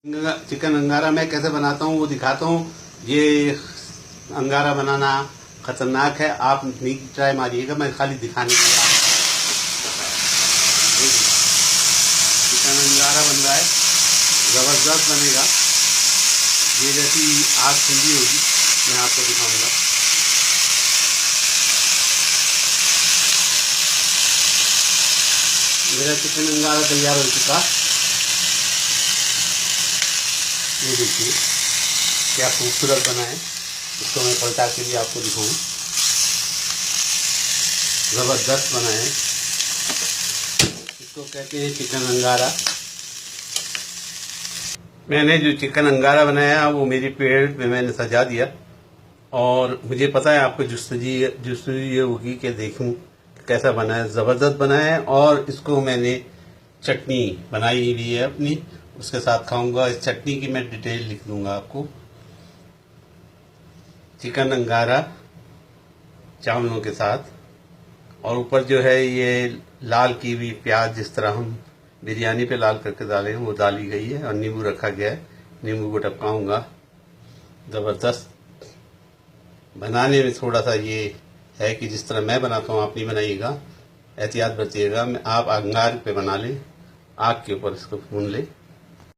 Chicken अंगारा मैं कैसे बनाता हूँ वो दिखाता हूँ। ये अंगारा बनाना खतरनाक है, आप नहीं ट्राई मारिएगा, मैं खाली दिखाने के लिए। चिकन अंगारा बन रहा है, ज़बरदस्त बनेगा। ये जैसी आग ठंडी होगी मैं आपको दिखाऊंगा। मेरा चिकन अंगारा तैयार हो चुका। ये देखिए क्या खूबसूरत बना है। इसको मैं पलटा के भी आपको दिखाऊं। ज़बरदस्त बना है। इसको कहते हैं चिकन अंगारा। मैंने जो चिकन अंगारा बनाया वो मेरी प्लेट में मैंने सजा दिया, और मुझे पता है आपको जुस्तजू ये होगी कि देखूं कैसा बना है। ज़बरदस्त बना है, और इसको मैंने चटनी बनाई हुई है अपनी, उसके साथ खाऊंगा। इस चटनी की मैं डिटेल लिख दूंगा आपको। चिकन अंगारा चावलों के साथ, और ऊपर जो है ये लाल की हुई प्याज, जिस तरह हम बिरयानी पे लाल करके डाले हैं वो डाली गई है, और नींबू रखा गया है। नींबू को टपकाऊंगा। ज़बरदस्त बनाने में थोड़ा सा ये है कि जिस तरह मैं बनाता हूँ आप नहीं बनाइएगा, एहतियात बरतिएगा। आप अंगार पे बना लें, आग के ऊपर इसको भून लें।